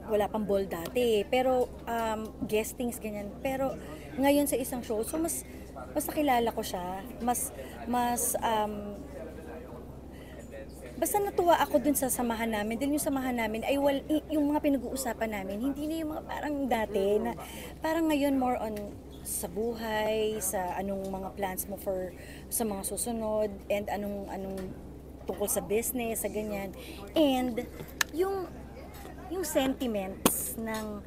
wala pang ball dati, pero guestings ganyan. Pero ngayon sa isang show, so mas nakilala ko siya, mas basta natuwa ako dun sa samahan namin. Dahil yung samahan namin ay yung mga pinag-uusapan namin, hindi na yung mga parang dati na parang ngayon more on sa buhay, sa anong mga plans mo for sa mga susunod and anong tungkol sa business, sa ganyan. And yung yung sentiments ng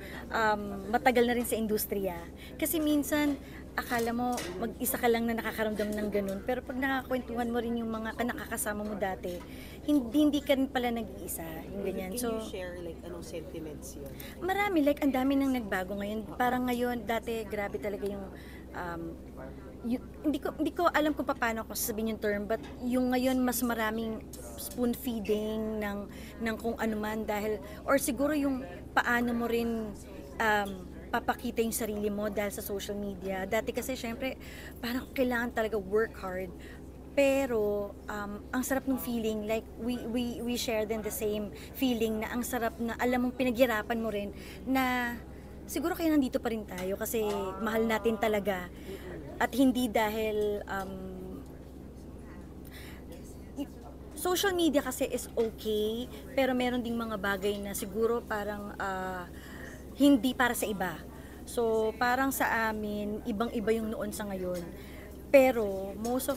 matagal na rin sa industriya. Kasi minsan, akala mo mag-isa ka lang na nakakaramdam ng ganun. Pero pag nakakwentuhan mo rin yung mga nakakasama mo dati, hindi ka rin pala nag-iisa. Yung ganyan. Can So, you share like anong sentiments yun? marami, like ang dami nang nagbago ngayon. Parang ngayon, dati grabe talaga yung um, hindi ko alam kung paano ko sasabihin yung term, but yung ngayon mas maraming spoon feeding ng kung ano man dahil or siguro yung paano mo rin papakita yung sarili mo dahil sa social media. Dati kasi syempre parang kailangan talaga work hard. Pero ang sarap ng feeling, like we share din the same feeling na ang sarap na alam mong pinaghirapan mo rin na siguro kaya nandito pa rin tayo kasi mahal natin talaga at hindi dahil social media kasi is okay pero meron ding mga bagay na siguro parang hindi para sa iba. So parang sa amin ibang-iba yung noon sa ngayon. Pero most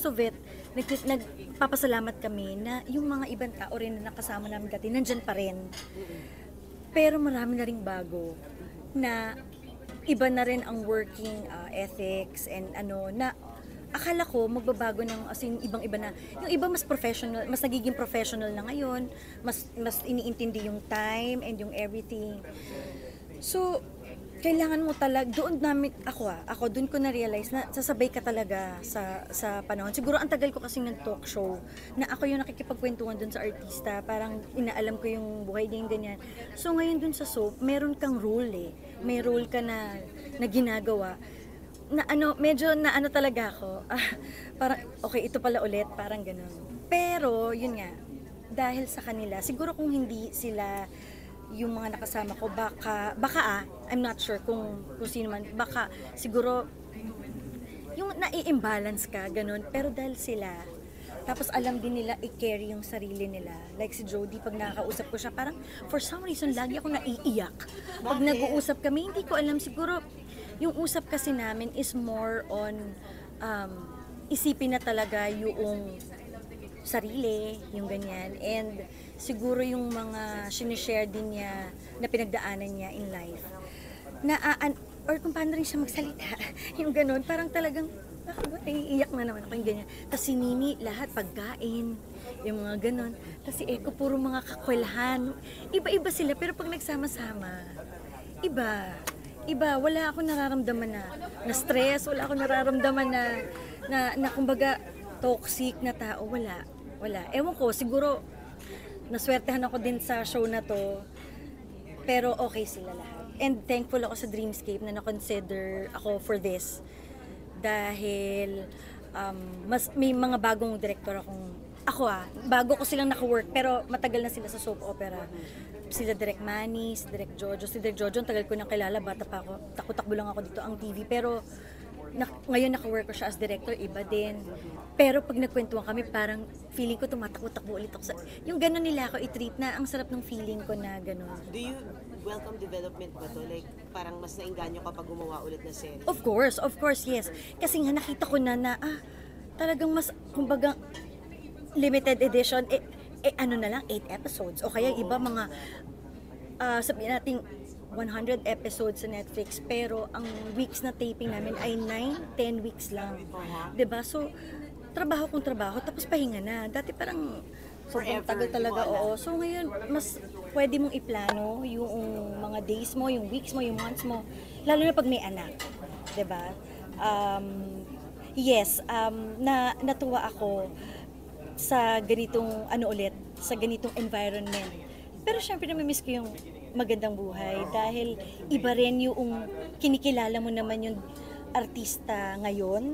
of it nagpapasalamat kami na yung mga ibang tao rin na nakasama namin dati nandyan pa rin. Pero marami na ring bago na iba na rin ang working ethics and na akala ko magbabago ng as in ibang-iba na. Yung iba mas professional, mas nagiging professional na ngayon, mas iniintindi yung time and yung everything. So, kailangan mo talaga, ako doon ko na-realize na sasabay ka talaga sa panahon. Siguro ang tagal ko kasing nag-talk show, na ako yung nakikipagkwentuhan doon sa artista, parang inaalam ko yung buhay niya yung ganyan. So ngayon doon sa soap, meron kang role may role ka na ginagawa, na medyo na talaga ako, parang okay, ito pala ulit, parang ganun. Pero, yun nga, dahil sa kanila, siguro kung hindi sila yung mga nakasama ko, baka I'm not sure kung sino man, baka siguro yung nai-imbalance ka, ganun. Pero dahil sila, tapos alam din nila i-carry yung sarili nila. Like si Jody, pag nakakausap ko siya, parang for some reason, lagi ako naiiyak. Pag nag-uusap kami, hindi ko alam, siguro yung usap kasi namin is more on isipin na talaga yung sarili, yung ganyan. And siguro yung mga sinishare din niya na pinagdaanan niya in life. Or kung paano rin siya magsalita, yung ganun, parang talagang, naiiyak na naman ako yung ganyan. Tapos si Nini, lahat pagkain, yung mga ganun. Tapos si Eko, puro mga kakwelahan. Iba-iba sila, pero pag nagsama-sama, iba, wala akong nararamdaman na stress, wala akong nararamdaman na kumbaga toxic na tao, wala. Ewan ko, siguro naswertehan ako din sa show na to, pero okay sila lahat. And thankful ako sa Dreamscape na na-consider ako for this dahil mas may mga bagong director bago ko silang naka-work pero matagal na sila sa soap opera. Sila Direk Manny, si Direk Jojo. Si Direk Jojo, ang tagal ko nang kilala, bata pa ako. Takbo-takbo lang ako dito ang TV. Pero ngayon naka-work ko siya as director, iba din. Pero pag nagkwentuhan kami, parang feeling ko tumatakbo-takbo ulit ako. Yung gano'n nila ako i-treat na, ang sarap ng feeling ko na gano'n. Do you welcome development ba to? Like, parang mas nainganyo kapag gumawa ulit na series? Of course, yes. Kasi nga nakita ko na talagang mas, kumbaga, limited edition, ano na lang, 8 episodes. O kaya iba mga, sabihin natin, 100 episodes sa Netflix, pero ang weeks na taping namin ay 9-10 weeks lang. 'Di ba? So, trabaho kung trabaho, tapos pahinga na. Dati parang sobrang tagal talaga, oo. So ngayon, mas pwede mong iplano yung mga days mo, yung weeks mo, yung months mo. Lalo na pag may anak. 'Di ba? Yes, natuwa ako sa ganitong sa ganitong environment. Pero syempre namimiss ko yung magandang buhay dahil iba rin yung kinikilala mo naman yung artista ngayon,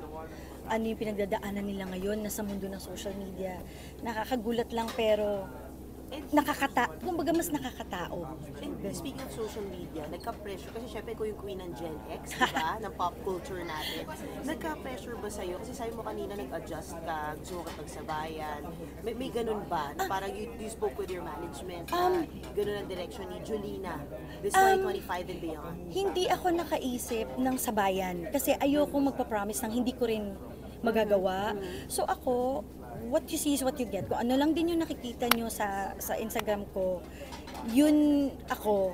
ano yung pinagdadaanan nila ngayon na sa mundo ng social media. Nakakagulat lang pero kumbaga mas nakakatao. And speaking of social media, nagka-pressure, kasi syempre ko yung queen ng Gen X, di ba? Ng pop culture natin. Nagka-pressure ba sa'yo? Kasi sabi mo kanina nag-adjust ka, gusto mo kapagsabayan. May ganun ba? Na parang you spoke with your management na ganun ang direction ni Julina, this 2025 and beyond. Hindi ako nakaisip ng sabayan kasi ayoko magpa-promise ng hindi ko rin magagawa. So ako, what you see is what you get. Kung ano lang din yung nakikita nyo sa Instagram ko, yun ako.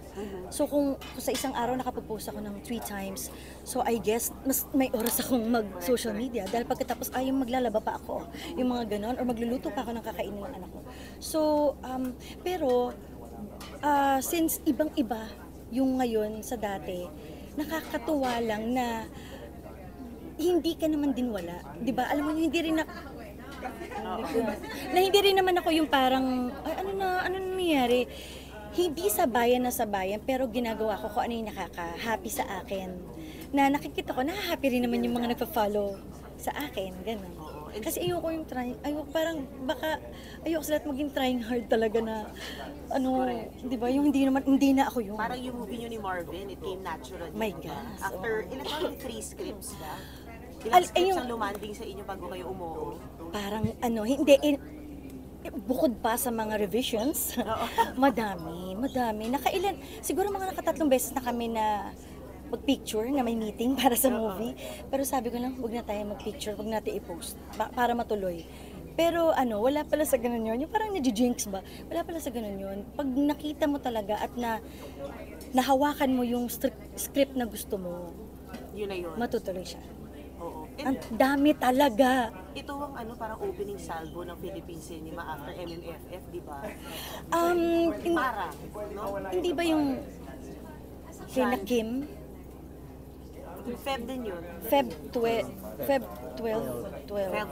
So kung sa isang araw nakapag-post ako ng 3 times, so I guess mas may oras akong mag-social media dahil pagkatapos ay maglalaba pa ako, yung mga ganon, or magluluto pa ako ng kakainin ng anak ko. So, pero since ibang-iba yung ngayon sa dati, nakakatuwa lang na hindi ka naman din wala. 'Di ba? Alam mo, hindi rin hindi rin naman ako yung parang ay, ano nangyayari. Hindi sabayan na sabayan, pero ginagawa ko kung ano yung nakaka-happy sa akin. Na nakikita ko, happy rin naman yung mga nagpa-follow sa akin, gano'n. Kasi ayoko sa lahat maging trying hard talaga na, di ba, yung hindi na ako yung... Parang yung movie nyo ni Marvin, it came naturally. My God. After, ilan ba, 3 scripts ba? Ilang scripts ang lumanding sa inyo bago kayo umuo? Parang bukod pa sa mga revisions, madami. Siguro mga nakatatlong beses na kami na mag-picture, na may meeting para sa movie. Pero sabi ko lang, huwag na tayo mag-picture, huwag natin i-post para matuloy. Pero wala pala sa ganun yun. Yung parang na-jinx ba? Wala pala sa ganun yun. Pag nakita mo talaga at nahawakan mo yung script na gusto mo, yun na yun. matutuloy siya. Oo. Ang dami talaga. Ito ang parang opening salvo ng Philippine cinema after MMFF, di ba? Parang, no? Hindi ba yung kina Kim? Feb din yun. Feb 12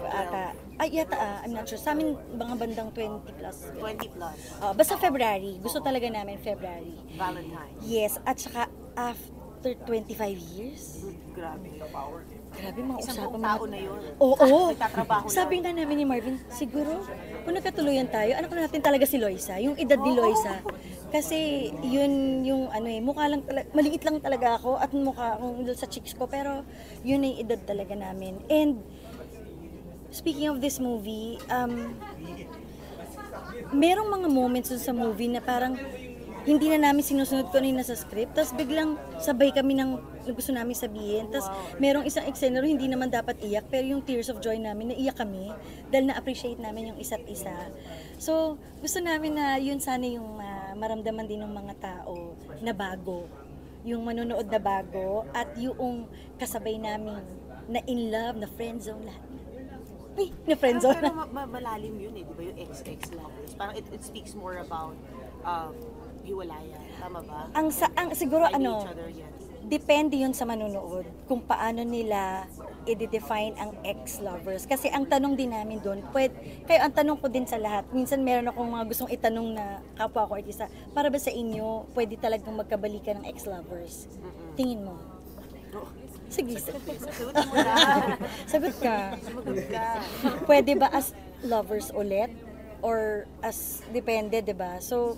ata. Ay, yata I'm not sure. Sa amin, mga bandang 20 plus. 20 plus. Basta February. Gusto talaga namin February. Valentine. Yes, at saka after 25 years. Grabe. Grabe, mga Isang usapan. buong tao na yun. Oo. Nagtatrabaho na. Sabi nga namin ni Marvin, siguro, kung nagkatuluyan tayo, anak natin talaga si Loisa, yung edad ni Loisa. Kasi yun yung mukha lang talaga, maliit lang talaga ako at mukha akong sa chicks ko, pero yun yung edad talaga namin. And speaking of this movie, merong mga moments dun sa movie na parang hindi na namin sinusunod ko na yung nasa script, tapos biglang sabay kami ng gusto namin sabihin. Tapos merong isang eksena rin, hindi naman dapat iyak, pero yung tears of joy namin, naiyak kami dahil na-appreciate namin yung isa't isa. So, gusto namin na yun sana yung maramdaman din ng mga tao na bago. Yung manonood na bago at yung kasabay namin na in love, na friendzone lahat. Uy, na friendzone. Pero malalim yun di ba? Yung ex lovers. Parang it speaks more about hiwalayan. Tama ba? Siguro Finding each other, yes. Depende yun sa manunood kung paano nila i-define ang ex-lovers. Kasi ang tanong din namin doon, kayo ang tanong ko din sa lahat, minsan meron akong mga gustong itanong na kapwa ko artista, para ba sa inyo, pwede talagang magkabalikan ng ex-lovers? Tingin mo? Sige, Sagot mo na. sagot ka. Sagot ka. Pwede ba as lovers ulit? Or as depende, 'di ba? So,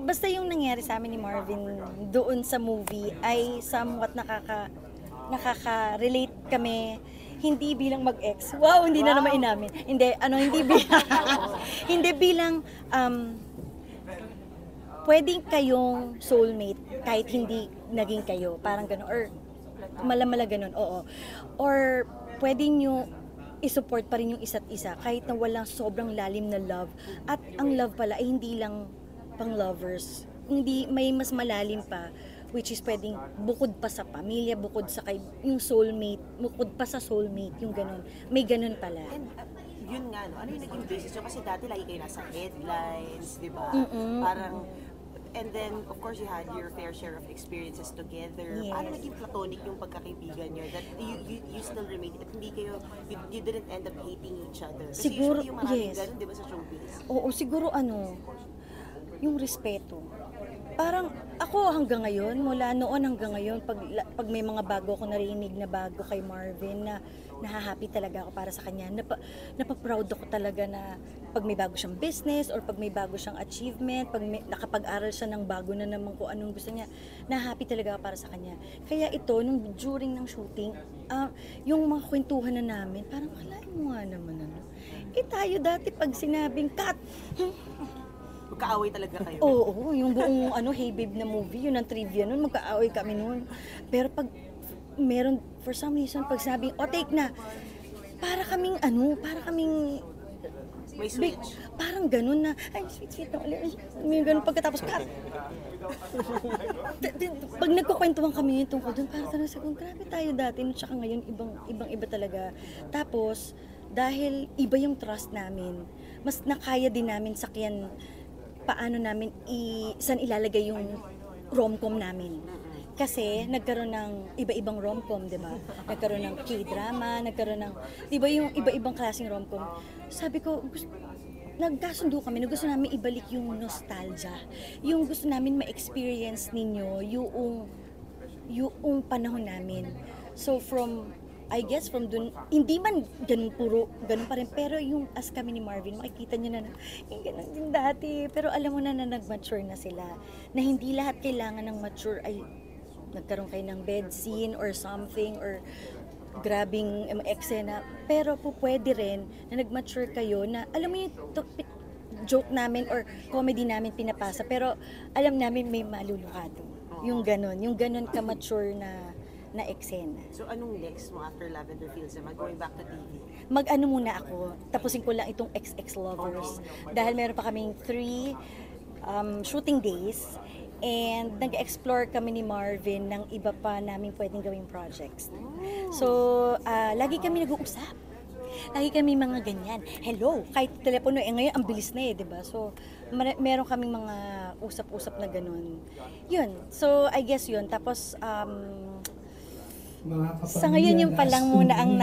basta yung nangyari sa amin ni Marvin doon sa movie ay somewhat nakaka-relate kami, hindi bilang mag-ex. Wow, hindi na naman inamin. Hindi bilang pwedeng kayong soulmate kahit hindi naging kayo, parang gano'n, or malamala gano'n, oo. Or pwedeng nyo i-support pa rin yung isa't isa kahit na walang sobrang lalim na love. At ang love pala ay hindi lang pang lovers. Hindi, may mas malalim pa, which is pwedeng bukod pa sa pamilya, bukod sa yung soulmate, bukod pa sa soulmate, yung ganun. May ganun pala. And yun nga, ano yung naging basis nyo? Kasi dati lagi kayo nasa headlines, di ba? Parang, and then, of course, you had your fair share of experiences together. Yes. Paano naging platonic yung pagkakaibigan nyo? That you still remain, at hindi kayo, you didn't end up hating each other. Kasi Siguro, usually yung maraming yes. ganun, di ba, sa showbiz? Oo, siguro yung respeto. Parang ako hanggang ngayon, mula noon hanggang ngayon, pag may mga bago ako narinig na bago kay Marvin, na nahahappy talaga ako para sa kanya. Napaproud ako talaga na pag may bago siyang business or pag may bago siyang achievement, pag nakapag-aral siya ng bago na naman kung anong gusto niya, nahahappy talaga ako para sa kanya. Kaya ito, during ng shooting, yung mga kwentuhan na namin, parang kalain mo nga naman ano. Tayo dati pag sinabing cut, Magkaaway talaga kayo. oo, yung buong Hey Babe na movie, yun ang trivia nun, magkaaway kami nun. Pero pag meron, for some reason, pag sabing, take na, para kaming May switch. parang ganun na, ay, sweet na ulit. May ganun pagkatapos, cut. Pag nagkukwentuhan kami yung tungkol doon, parang tanong sa kung grabe tayo dati, no, tsaka ngayon, ibang-iba talaga. Tapos, dahil iba yung trust namin, mas nakaya din namin sakyan paano namin saan ilalagay yung rom-com namin. Kasi nagkaroon ng iba-ibang rom-com, di ba? Nagkaroon ng K-drama, nagkaroon ng, di ba yung iba-ibang klaseng rom-com. Sabi ko, nagkasundo kami na gusto namin ibalik yung nostalgia. Yung gusto namin ma-experience ninyo yung panahon namin. So I guess from dun, hindi man ganun pa rin, pero yung as kami ni Marvin, makikita nyo na yung ganun din dati. Pero alam mo na nag-mature na sila, na hindi lahat kailangan ng mature ay nagkaroon kayo ng bed scene or something, or grabing eksena. Pero po pwede rin na nag-mature kayo na, alam mo yung joke namin or comedy namin pinapasa, pero alam namin may malulukado. Yung ganun ka-mature na eksena. So anong next mo after Lavender Fields naman? Going back to TV? Mag-ano muna ako, tapusin ko lang itong XX Lovers. Dahil meron pa kaming 3 shooting days, and nag-explore kami ni Marvin ng iba pa namin pwedeng gawing projects. So, lagi kami nag-uusap. Lagi kami mga ganyan. Hello, kahit telepono, ngayon ang bilis na di ba? So, meron kaming mga usap-usap na ganun. Yun, so I guess yun. Tapos, sa ngayon yung palang muna ang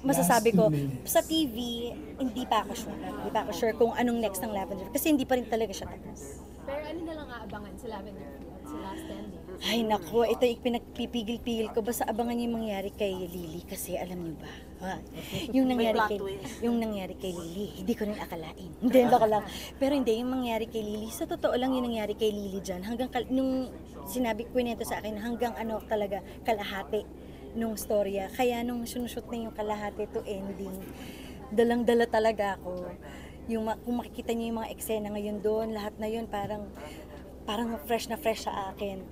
masasabi ko. Sa TV, hindi pa ako sure. Hindi pa ako sure kung anong next ng Lavender. Kasi hindi pa rin talaga siya tapos. Pero ano na lang aabangan sa Lavender Fields, sa last 10 days? Ay nako, ito yung pinagpipigil-pigil ko. Basta abangan niyo yung mangyari kay Lily. Kasi alam niyo ba, yung nangyari kay Lily, hindi ko rin akalain. Hindi, ako lang. Pero hindi, yung mangyari kay Lily, sa totoo lang yung nangyari kay Lily dyan. Hanggang, nung sinabi ko nito sa akin, hanggang talaga, kalahati nung storya. Kaya nung sinushoot na yung kalahati to ending, dalang-dala talaga ako. Kung makikita niyo yung mga eksena ngayon doon, lahat na yun parang fresh na fresh sa akin.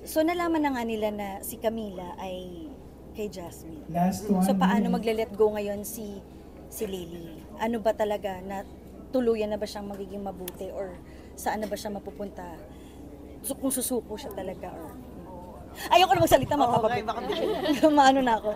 So nalaman na nga nila na si Camila ay kay Jasmine. So paano magle-let go ngayon si Lily? Ano ba talaga, na tuluyan na ba siyang magiging mabuti, or saan na ba siya mapupunta? So, kung susuko siya talaga, or ayoko na magsalita, Okay, baka maano na ako.